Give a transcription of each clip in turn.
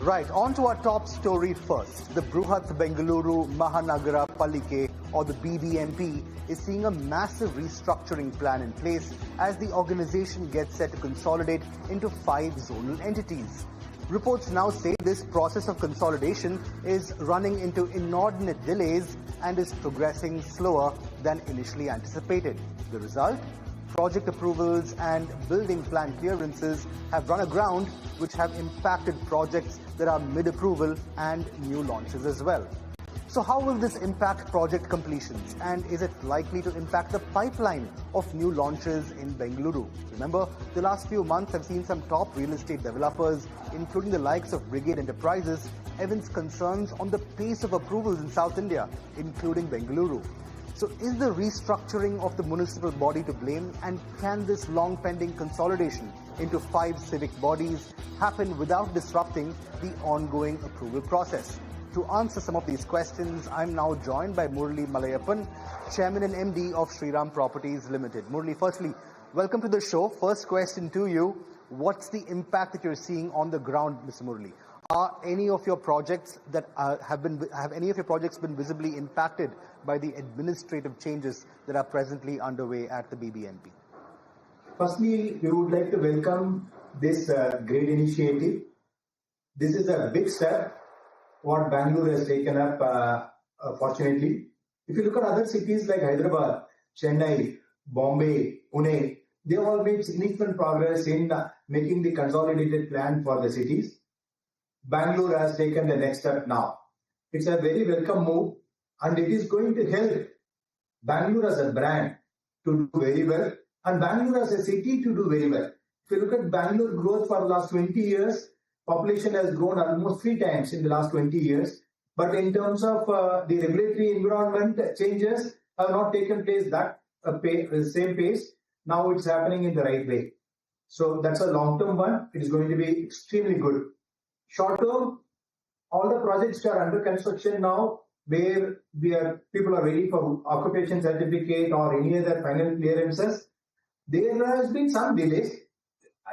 Right, on to our top story first. The Bruhat Bengaluru Mahanagara Palike, or the BBMP, is seeing a massive restructuring plan in place as the organization gets set to consolidate into 5 zonal entities. Reports now say this process of consolidation is running into inordinate delays and is progressing slower than initially anticipated. The result? Project approvals and building plan clearances have run aground, which have impacted projects that are mid-approval and new launches as well. So how will this impact project completions, and is it likely to impact the pipeline of new launches in Bengaluru? Remember, the last few months have seen some top real estate developers, including the likes of Brigade Enterprises, evince concerns on the pace of approvals in South India, including Bengaluru. So is the restructuring of the municipal body to blame, and can this long-pending consolidation into 5 civic bodies happen without disrupting the ongoing approval process? To answer some of these questions, I'm now joined by Murali Malayappan, Chairman and MD of Shriram Properties Limited. Murali, firstly, welcome to the show. First question to you, what's the impact that you're seeing on the ground, Mr. Murali? Are any of your projects that have any of your projects been visibly impacted by the administrative changes that are presently underway at the BBMP? Firstly, we would like to welcome this great initiative. This is a big step what Bangalore has taken up, fortunately. If you look at other cities like Hyderabad, Chennai, Bombay, Pune, they all made significant progress in making the consolidated plan for the cities. Bangalore has taken the next step now. It's a very welcome move, and it is going to help Bangalore as a brand to do very well, and Bangalore as a city to do very well. If you look at Bangalore growth for the last 20 years, population has grown almost 3 times in the last 20 years. But in terms of the regulatory environment, changes have not taken place that same pace. Now it's happening in the right way. So that's a long-term one. It is going to be extremely good. Short-term, all the projects are under construction now, where people are ready for occupation certificate or any other final clearances. There has been some delays.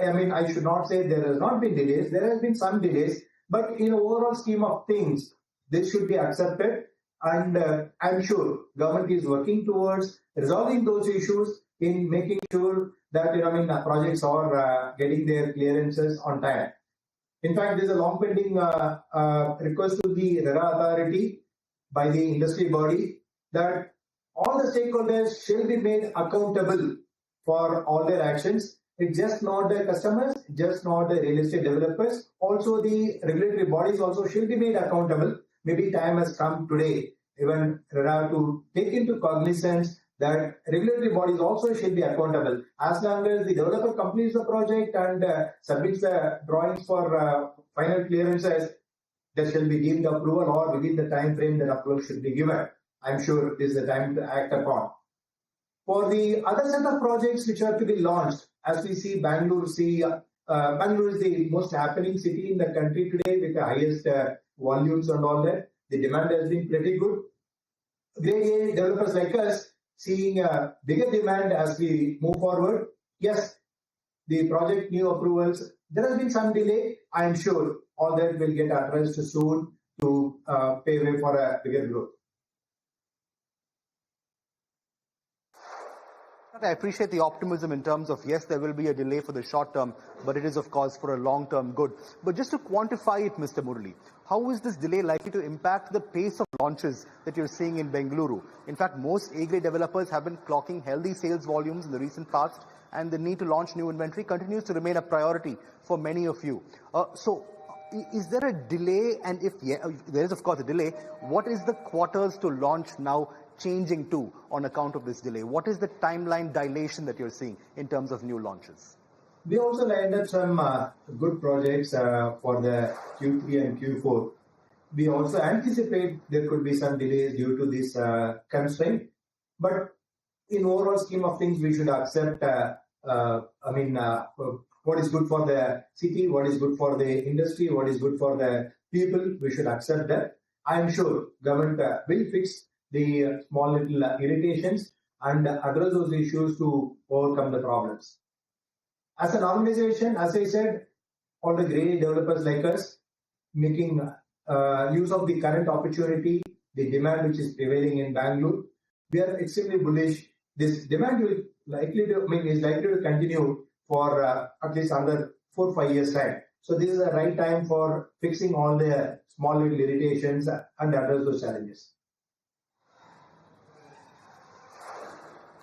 I mean, I should not say there has not been delays. There has been some delays, but in the overall scheme of things, this should be accepted. And I'm sure government is working towards resolving those issues in making sure that projects are getting their clearances on time. In fact, there is a long-pending request to the RERA authority by the industry body that all the stakeholders shall be made accountable for all their actions. It's just not the customers, just not the real estate developers. Also, the regulatory bodies also should be made accountable. Maybe time has come today, even RERA, to take into cognizance that regulatory bodies also should be accountable. As long as the developer completes the project and submits the drawings for final clearances, that shall be deemed approval, or within the time frame that approval should be given. I'm sure this is the time to act upon. For the other set of projects which are to be launched, as we see Bangalore is the most happening city in the country today with the highest volumes and all that. The demand has been pretty good. Grade A developers like us seeing a bigger demand as we move forward. Yes, the project new approvals, there has been some delay. I am sure all that will get addressed soon to pave way for a bigger growth. I appreciate the optimism in terms of, yes, there will be a delay for the short term, but it is, of course, for a long-term good. But just to quantify it, Mr. Murali, how is this delay likely to impact the pace of launches that you're seeing in Bengaluru? In fact, most A-grade developers have been clocking healthy sales volumes in the recent past, and the need to launch new inventory continues to remain a priority for many of you. So is there a delay? And if there is, of course, a delay, what is the quarters to launch now changing to on account of this delay? What is the timeline dilation that you're seeing in terms of new launches? We also lined up some good projects for the Q3 and Q4. We also anticipate there could be some delays due to this constraint. But in overall scheme of things, we should accept what is good for the city, what is good for the industry, what is good for the people. We should accept that. I am sure government will fix the small little irritations and address those issues to overcome the problems. As an organization, as I said, all the great developers like us, making use of the current opportunity, the demand which is prevailing in Bangalore. We are extremely bullish. This demand is likely to continue for at least another 4-5 years time. So this is the right time for fixing all the small little irritations and address those challenges.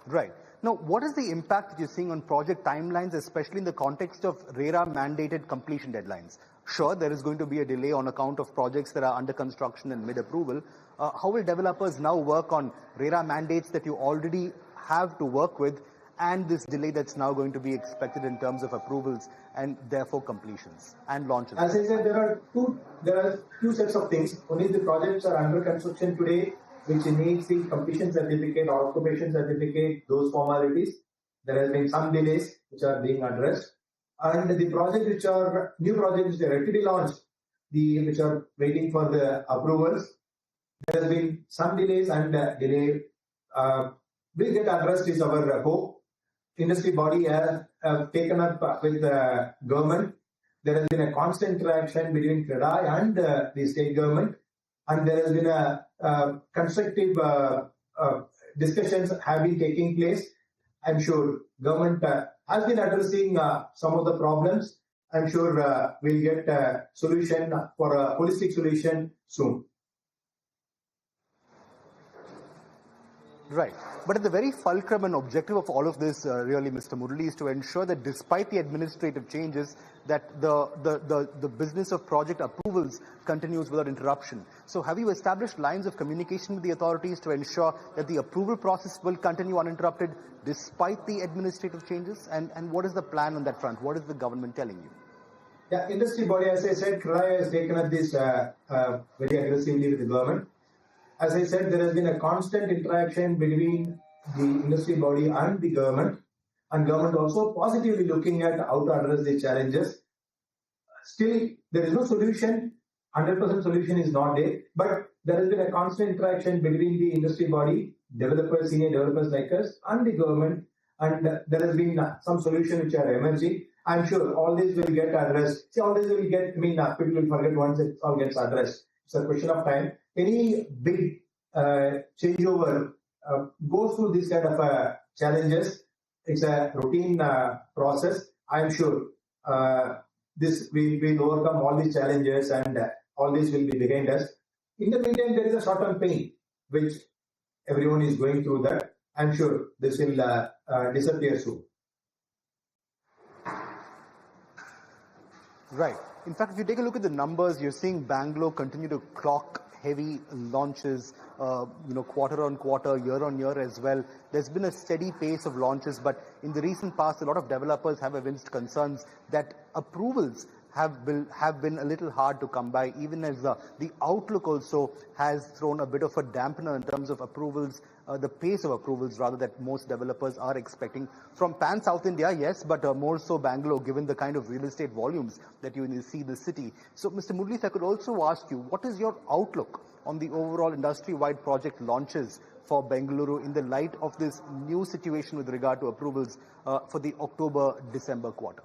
Right. Now, what is the impact that you're seeing on project timelines, especially in the context of RERA mandated completion deadlines? Sure, there is going to be a delay on account of projects that are under construction and mid-approval. How will developers now work on RERA mandates that you already have to work with and this delay that's now going to be expected in terms of approvals and therefore completions and launches? As I said, there are two sets of things. Only the projects are under construction today, which needs the completion certificate or occupation certificate, those formalities. There has been some delays which are being addressed. And the projects which are new projects which are ready to be launched, which are waiting for the approvals, there has been some delays and delay will get addressed is our hope. Industry body has taken up with the government. There has been a constant interaction between CREDA and the state government, and there has been a constructive discussions have been taking place. I'm sure government has been addressing some of the problems. I'm sure we'll get a solution for a holistic solution soon. Right. But at the very fulcrum and objective of all of this, really, Mr. Murali, is to ensure that despite the administrative changes, that the business of project approvals continues without interruption. So have you established lines of communication with the authorities to ensure that the approval process will continue uninterrupted despite the administrative changes? And what is the plan on that front? What is the government telling you? Yeah, industry body, as I said, CREDA has taken up this very aggressively with the government. As I said, there has been a constant interaction between the industry body and the government, and government also positively looking at how to address the challenges. Still, there is no solution. 100% solution is not there, but there has been a constant interaction between the industry body, developers, senior developers like us, and the government, and there has been some solutions which are emerging. I'm sure all this will get addressed. See, all this will get, people will forget once it all gets addressed. It's a question of time. Any big changeover goes through this kind of challenges. It's a routine process. I'm sure we will overcome all these challenges and all this will be behind us. In the meantime, there is a short-term pain which everyone is going through that. I'm sure this will disappear soon. Right. In fact, if you take a look at the numbers, you're seeing Bangalore continue to clock heavy launches, quarter on quarter, year on year as well. There's been a steady pace of launches, but in the recent past, a lot of developers have evinced concerns that approvals have been a little hard to come by, even as the outlook also has thrown a bit of a dampener in terms of approvals, the pace of approvals rather, that most developers are expecting from pan South India, yes, but more so Bangalore, given the kind of real estate volumes that you see the city. So, Mr. Murali, if I could also ask you, what is your outlook on the overall industry-wide project launches for Bengaluru in the light of this new situation with regard to approvals for the October-December quarter?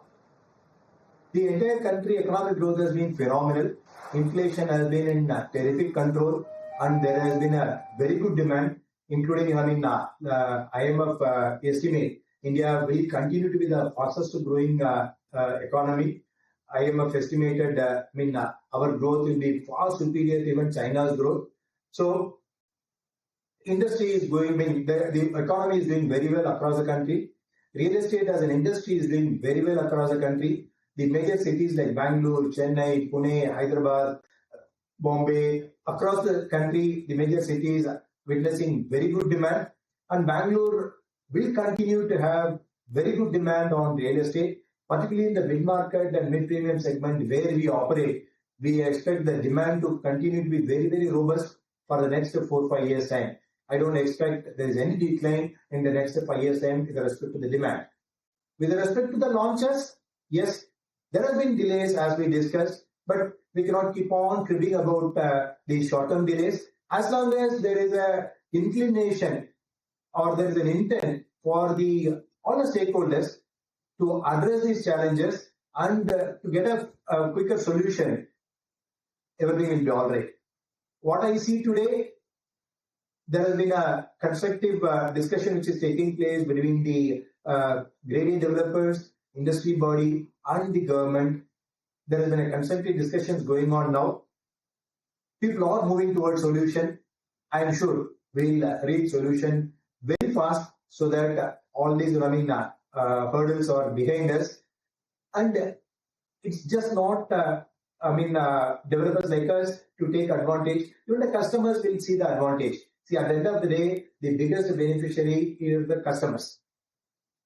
The entire country economic growth has been phenomenal. Inflation has been in terrific control, and there has been a very good demand, including IMF estimate India will continue to be the fastest growing economy. IMF estimated our growth will be far superior to even China's growth. So industry is going, the economy is doing very well across the country. Real estate as an industry is doing very well across the country. The major cities like Bangalore, Chennai, Pune, Hyderabad, Bombay, across the country, the major cities are witnessing very good demand. And Bangalore will continue to have very good demand on real estate, particularly in the mid-market and mid-premium segment where we operate. We expect the demand to continue to be very, very robust for the next 4 or 5 years' time. I don't expect there is any decline in the next 5 years' time with respect to the demand. With respect to the launches, yes, there have been delays as we discussed, but we cannot keep on cribbing about the short-term delays. As long as there is an inclination or there is an intent for all the stakeholders to address these challenges and to get a quicker solution, everything will be all right. What I see today, there has been a constructive discussion which is taking place between the gradient developers, industry body, and the government. There has been a constructive discussions going on now. People are moving towards solution. I am sure we'll reach solution very fast so that all these running hurdles are behind us. And it's just not, developers like us to take advantage. Even the customers will see the advantage. See, at the end of the day, the biggest beneficiary is the customers.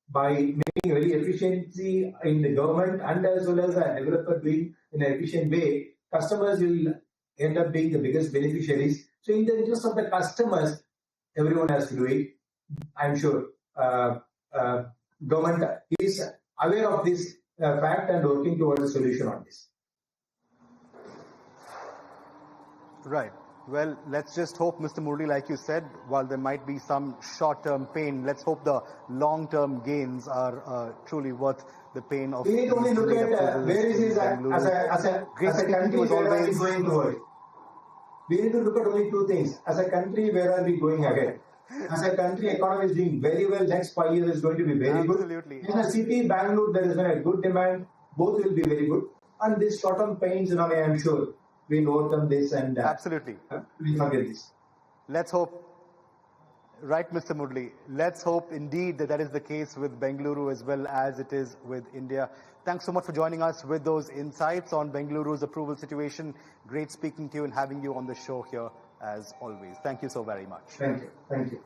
By making very efficiency in the government and as well as a developer doing in an efficient way, customers will end up being the biggest beneficiaries. So in the interest of the customers, everyone has to do it. I'm sure government is aware of this fact and working towards a solution on this. Right. Well, let's just hope, Mr. Murali, like you said, while there might be some short-term pain, let's hope the long-term gains are truly worth the pain of. We need to only look at where is this as a country, where are we going towards? We need to look at only two things. As a country, where are we going ahead? As a country, economy is doing very well. Next 5 years is going to be very Absolutely. good. In a city, Bangalore, there is a good demand. Both will be very good. And this short-term pains, I am sure we'll overcome this and absolutely we'll forget this. Let's hope. Right, Mr. Murali. Let's hope indeed that is the case with Bengaluru as well as it is with India. Thanks so much for joining us with those insights on Bengaluru's approval situation. Great speaking to you and having you on the show here as always. Thank you so very much. Thank you. Thank you.